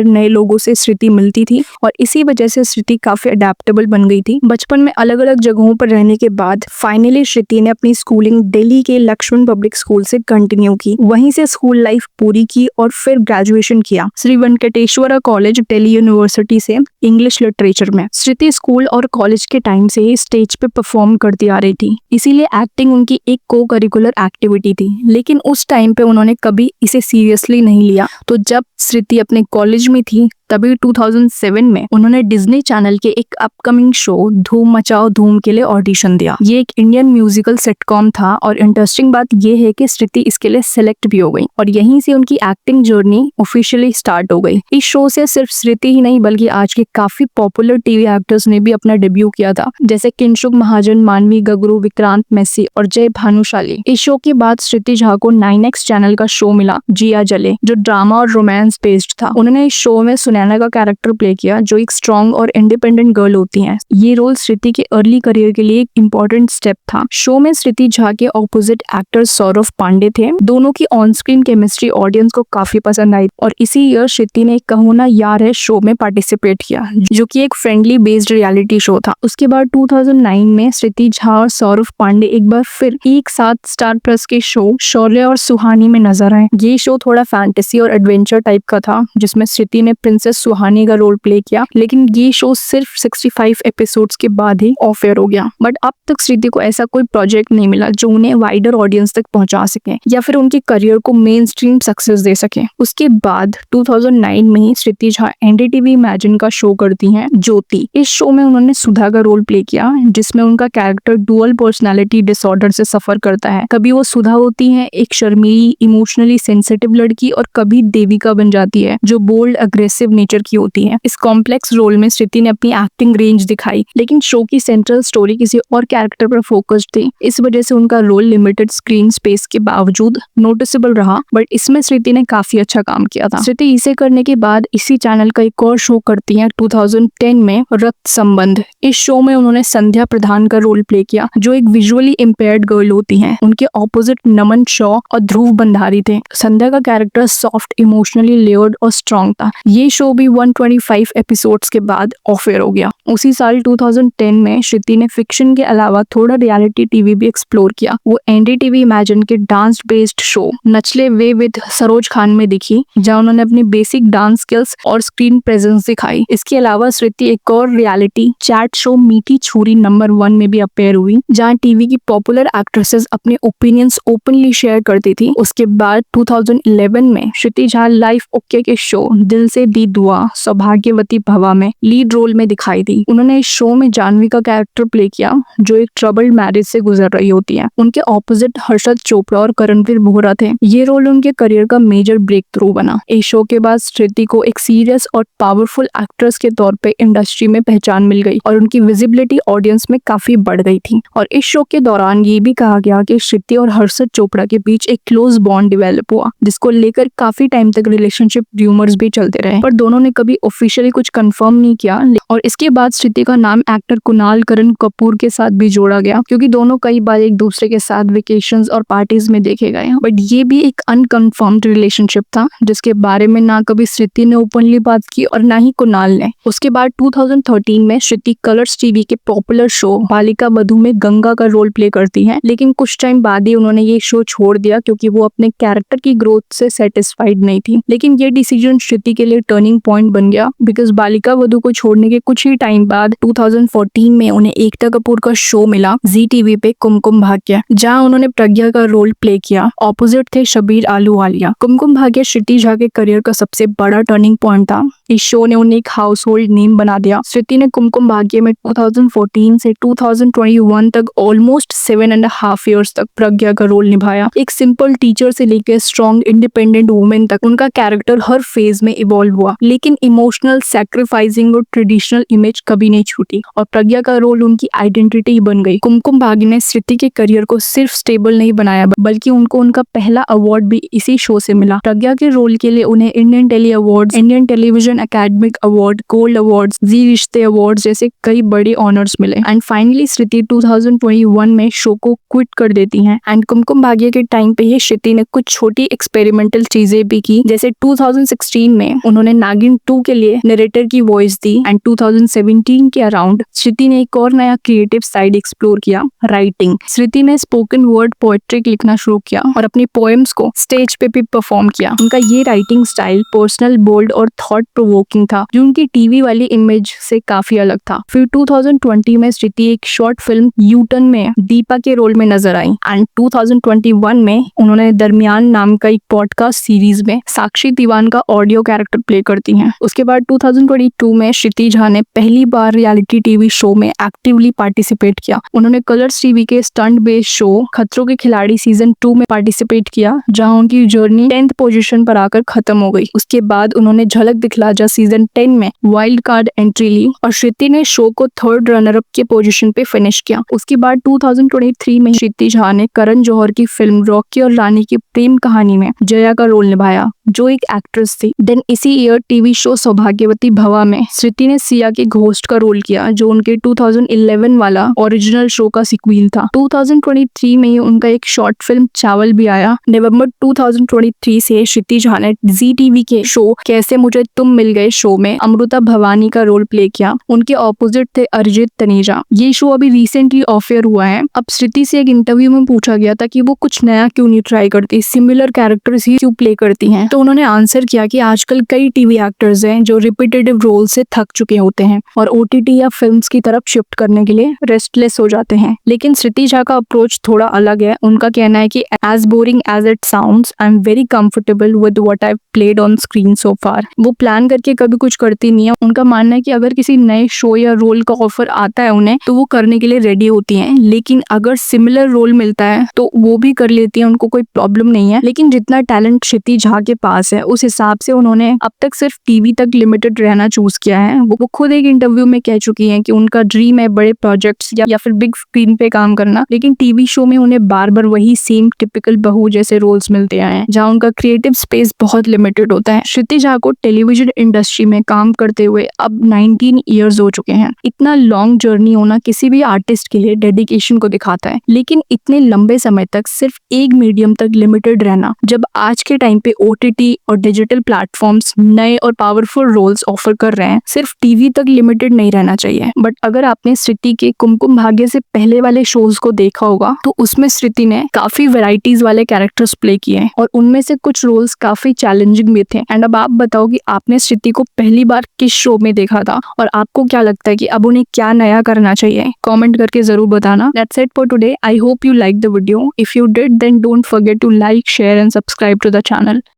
नए लोगों से श्रुति मिलती थी और इसी वजह से श्रुति काफी अडेप्टेबल बन गई थी। बचपन में अलग अलग जगहों पर रहने के बाद फाइनली श्रुति ने अपनी स्कूलिंग दिल्ली के लक्ष्मण पब्लिक स्कूल से कंटिन्यू की, वहीं से स्कूल लाइफ पूरी की और फिर ग्रेजुएशन किया श्री वेंकटेश्वरा कॉलेज दिल्ली यूनिवर्सिटी से इंग्लिश लिटरेचर में। श्रुति स्कूल और कॉलेज के टाइम से ही स्टेज पे परफॉर्म करती आ रही थी, इसीलिए एक्टिंग उनकी एक को करिकुलर एक्टिविटी थी, लेकिन उस टाइम पे उन्होंने कभी इसे सीरियसली नहीं लिया। तो जब श्रुति अपने कॉलेज में थी तभी 2007 में उन्होंने डिज्नी चैनल के एक अपकमिंग शो धूम मचाओ धूम के लिए ऑडिशन दिया। ये एक इंडियन म्यूजिकल सिटकॉम था और इंटरेस्टिंग बात ये है कि श्रुति इसके लिए सिलेक्ट भी हो गई और यहीं से उनकी एक्टिंग जर्नी ऑफिशियली स्टार्ट हो गई। इस शो से सिर्फ श्रुति ही नहीं बल्कि आज के काफी पॉपुलर टीवी एक्टर्स ने भी अपना डेब्यू किया था, जैसे किंशुक महाजन, मानवी गगरू, विक्रांत मैसी और जय भानुशाली। इस शो के बाद श्रुति झा को 9X चैनल का शो मिला जिया जले, जो ड्रामा और रोमांस बेस्ड था। उन्होंने इस शो में सुनैना का कैरेक्टर प्ले किया, जो एक स्ट्रॉन्ग और इंडिपेंडेंट गर्ल होती हैं। ये रोल श्रुति के अर्ली करियर के लिए एक इम्पोर्टेंट स्टेप था। शो में श्रुति झा के ऑपोजिट एक्टर सौरभ पांडे थे। दोनों की ऑन स्क्रीन केमिस्ट्री ऑडियंस को काफी पसंद आई और इसी ईयर श्रुति ने कहो ना यार है शो में पार्टिसिपेट किया, जो कि एक फ्रेंडली बेस्ड रियलिटी शो था। उसके बाद 2009 में श्रुति झा और सौरभ पांडे एक बार फिर एक साथ स्टार प्लस के शो शौर्य और सुहानी में नजर आए। ये शो थोड़ा फैंटेसी और एडवेंचर टाइप का था, जिसमें श्रुति ने प्रिंसेस सुहानी का रोल प्ले किया, लेकिन ये शो सिर्फ 65 एपिसोड्स के बाद ही ऑफ एयर हो गया। बट अब तक श्रुति को ऐसा कोई प्रोजेक्ट नहीं मिला जो उन्हें वाइडर ऑडियंस तक पहुंचा सके या फिर उनके करियर को मेन स्ट्रीम सक्सेस दे सके। उसके बाद 2009 में ही श्रुति झा एनडीटीवी इमेजिन का शो करती हैं ज्योति। इस शो में उन्होंने सुधा का रोल प्ले किया, जिसमें उनका कैरेक्टर डुअल पर्सनैलिटी डिसऑर्डर से सफर करता है। कभी वो सुधा होती है, एक शर्मीली इमोशनली सेंसिटिव लड़की, और कभी देविका बन जाती है, जो बोल्ड अग्रेसिव नेचर की होती है। इस कॉम्प्लेक्स रोल में श्रुति ने अपनी एक्टिंग रेंज दिखाई, लेकिन शो की सेंट्रल स्टोरी किसी और कैरेक्टर पर फोकस्ड थी। इस वजह से उनका रोल लिमिटेड स्क्रीन स्पेस के बावजूद नोटिसेबल रहा, बट इसमें श्रुति ने काफी अच्छा काम किया था। श्रुति इसे करने के बाद इसी चैनल का एक और शो करती हैं 2010 में, रक्त संबंध। इस शो में उन्होंने संध्या प्रधान का रोल प्ले किया, जो एक विजुअली इम्पेयर्ड गर्ल होती हैं। उनके ऑपोजिट नमन शॉ और ध्रुव बंधारी थे। संध्या का कैरेक्टर सॉफ्ट, इमोशनली लेयर्ड और स्ट्रॉन्ग था। ये शो भी 125 एपिसोड्स के बाद ऑफ एयर हो गया। उसी साल 2010 में श्रुति ने फिक्शन के अलावा थोड़ा रियलिटी टीवी भी एक्सप्लोर किया। वो एनडीटीवी इमेजिन के dance based show Nachle Ve with Saroj Khan में दिखी, जहां उन्होंने अपनी बेसिक डांस स्किल्स और स्क्रीन प्रेजेंस दिखाई। इसके अलावा श्रुति एक और रियलिटी चैट शो मीठी छुरी नंबर 1 में भी अपेयर हुई, जहां टीवी की पॉपुलर एक्ट्रेसेस अपने ओपिनियंस ओपनली शेयर करती थी। उसके बाद 2011 में श्रुति झा लाइफ ओके के शो दिल से दी दुआ सौभाग्यवती भवा में लीड रोल में दिखाई दी। उन्होंने इस शो में जानवी का कैरेक्टर प्ले किया, जो एक ट्रबल्ड मैरिज से गुजर रही होती है। उनके ऑपोजिट हर्षद चोपड़ा और करणवीर बोहरा थे। ये रोल उनके करियर का मेजर ब्रेक थ्रू बना। इस शो के बाद श्रुति को एक सीरियस और पावरफुल एक्ट्रेस के तौर पे इंडस्ट्री में पहचान मिल गई और उनकी विजिबिलिटी ऑडियंस में काफी बढ़ गई थी। और इस शो के दौरान ये भी कहा गया कि श्रुति और हर्षद चोपड़ा के बीच एक क्लोज बॉन्ड डेवलप हुआ, जिसको लेकर काफी टाइम तक रिलेशनशिप रूमर्स भी चलते रहे, पर दोनों ने कभी ऑफिशियली कुछ कंफर्म नहीं किया। और इसके बाद श्रुति का नाम एक्टर कुणाल करण कपूर के साथ भी जोड़ा गया, क्योंकि दोनों कई बार एक दूसरे के साथ वेकेशंस और पार्टीज में देखे गए। बट ये भी एक अनकंफर्म्ड रिलेशनशिप था, जिसके बारे में ना कभी श्रुति ने ओपनली बात की और ना ही कुणाल ने। उसके बाद 2013 में श्रुति कलर्स टीवी के पॉपुलर शो बालिका वधू में गंगा का रोल प्ले करती हैं, लेकिन कुछ टाइम बाद ही उन्होंने ये शो छोड़ दिया, क्योंकि वो अपने कैरेक्टर की ग्रोथ से सेटिस्फाइड नहीं थी। लेकिन ये डिसीजन श्रुति के लिए टर्निंग पॉइंट बन गया, बिकॉज बालिका वधू को छोड़ने के कुछ ही टाइम बाद 2014 में उन्हें एकता कपूर का शो मिला जी टीवी पे, कुमकुम भाग्य, जहां उन्होंने प्रज्ञा का रोल प्ले किया। ऑपोजिट थे शबीर आलूवालिया। कुमकुम भाग्य श्रुति झा के करियर का सबसे बड़ा टर्निंग पॉइंट था। इस शो ने उन्हें एक हाउस होल्ड नेम बना दिया। श्रुति ने कुमकुम भाग्य में 2014 से 2021 तक ऑलमोस्ट 7.5 years तक प्रज्ञा का रोल निभाया। एक सिंपल टीचर से लेकर स्ट्रॉन्ग इंडिपेंडेंट वुमेन तक उनका कैरेक्टर हर फेज में इवॉल्व हुआ, लेकिन इमोशनल, सैक्रिफाइसिंग और ट्रेडिशनल इमेज कभी नहीं छूटी और प्रज्ञा का रोल उनकी आइडेंटिटी बन गई। कुमकुम भाग्य ने श्रुति के करियर को सिर्फ स्टेबल नहीं बनाया, बल्कि उनको उनका पहला अवार्ड भी इसी शो से मिला। प्रज्ञा के रोल के लिए उन्हें Indian Telly Awards, Indian Television Indian academic award, gold awards, Zee Rishtey awards जैसे कई बड़े ऑनर्स मिले। एंड फाइनली श्रुति 2021 में शो को क्विट कर देती हैं। एंड कुमकुम भाग्य के टाइम पे ही श्रुति ने कुछ छोटी एक्सपेरिमेंटल चीजें भी की, जैसे 2016 में उन्होंने नागिन 2 के लिए नरेटर की वॉइस दी। एंड 2017 के अराउंड श्रुति ने एक और नया क्रिएटिव साइड एक्सप्लोर किया, राइटिंग। श्रुति ने स्पोकन वर्ड पोएट्री लिखना शुरू किया और अपनी पोएम्स को स्टेज पे भी परफॉर्म किया। उनका ये राइटिंग स्टाइल पर्सनल, बोल्ड और थॉट प्रोवोकिंग था, जो उनकी टीवी वाली इमेज से काफी अलग था। फिर 2020 में श्रुति एक शॉर्ट फिल्म यू टर्न में दीपा के रोल में नजर आई। एंड 2021 में उन्होंने दरमियान नाम का एक पॉडकास्ट सीरीज में साक्षी दीवान का ऑडियो कैरेक्टर प्ले करती हैं। उसके बाद 2022 में श्रुति झा ने पहली बार रियलिटी टीवी शो में एक्टिवली पार्टिसिपेट किया। उन्होंने कलर्स टीवी के स्टंट बेस्ड शो खतरों के खिलाड़ी सीजन 2 में पार्टिसिपेट किया, जहां उनकी जर्नी 10th पोजीशन पर आकर खत्म हो गई। उसके बाद उन्होंने झलक दिखला जा सीजन 10 में वाइल्ड कार्ड एंट्री ली और श्रुति ने शो को 3rd रनर अप के पोजीशन पे फिनिश किया। उसके बाद 2023 में श्रुति झा ने करण जौहर की फिल्म रॉकी और रानी की प्रेम कहानी में जया का रोल निभाया, जो एक एक्ट्रेस थी। देन इसी ईयर टीवी शो सौभाग्यवती भवा में श्रुति ने सिया के घोस्ट का रोल किया, जो उनके 2011 वाला ओरिजिनल शो का सीक्वल था। 2023 में ही उनका एक शॉर्ट फिल्म चावल भी आया। नवंबर 2023 से श्रुति झा ने जी टीवी के शो कैसे मुझे तुम मिल गए शो में अमृता भवानी का रोल प्ले किया। उनके ऑपोजिट थे अरिजीत तनेजा। ये शो अभी रिसेंटली ऑफ एयर हुआ है। अब श्रुति से एक इंटरव्यू में पूछा गया था कि वो कुछ नया क्यों नहीं ट्राई करती, सिमिलर कैरेक्टर्स ही क्यों प्ले करती हैं, तो उन्होंने आंसर किया कि आजकल कई टीवी एक्टर्स हैं जो रिपीटेटिव रोल से थक चुके होते हैं और ओटीटी या फिल्म्स की तरफ शिफ्ट करने के लिए रेस्टलेस हो जाते हैं। लेकिन श्रुति झा का अप्रोच थोड़ा अलग है। उनका कहना है कि as boring as it sounds, I am very comfortable with what I played on screen so far. वो प्लान करके कभी कुछ करती नहीं है। उनका मानना है कि अगर किसी नए शो या रोल का ऑफर आता है उन्हें, तो वो करने के लिए रेडी होती हैं। लेकिन अगर सिमिलर रोल मिलता है तो वो भी कर लेती हैं, उनको कोई प्रॉब्लम नहीं है। लेकिन जितना टैलेंट श्रुति झा के पास है, उस हिसाब से उन्होंने अब तक सिर्फ टीवी तक लिमिटेड रहना चूज किया है। वो खुद एक इंटरव्यू में कह चुकी हैं कि उनका ड्रीम है बड़े प्रोजेक्ट्स या फिर बिग स्क्रीन पे काम करना, लेकिन टीवी शो में उन्हें बार बार वही सेम टिपिकल बहू जैसे रोल्स मिलते आए हैं, जहाँ उनका क्रिएटिव स्पेस बहुत लिमिटेड होता है। श्रुति झा को टेलीविजन इंडस्ट्री में काम करते हुए अब 19 ईयर्स हो चुके हैं। इतना लॉन्ग जर्नी होना किसी भी आर्टिस्ट के लिए डेडिकेशन को दिखाता है, लेकिन इतने लंबे समय तक सिर्फ एक मीडियम तक लिमिटेड रहना, जब आज के टाइम पे ओटीटी और डिजिटल प्लेटफॉर्म्स नए और पावरफुल रोल्स ऑफर कर रहे हैं, सिर्फ टीवी तक लिमिटेड नहीं रहना चाहिए। बट अगर आपने श्रुति के कुमकुम भाग्य से पहले वाले शोज को देखा होगा, तो उसमें श्रुति ने काफी वैरायटीज वाले कैरेक्टर्स प्ले किए और उनमें से कुछ रोल्स काफी चैलेंजिंग भी थे। एंड अब आप बताओ कि आपने श्रुति को पहली बार किस शो में देखा था और आपको क्या लगता है कि अब उन्हें क्या नया करना चाहिए? कमेंट करके जरूर बताना। That's it for today. I hope you liked the video. If you did, then don't forget to like, share and subscribe to the channel.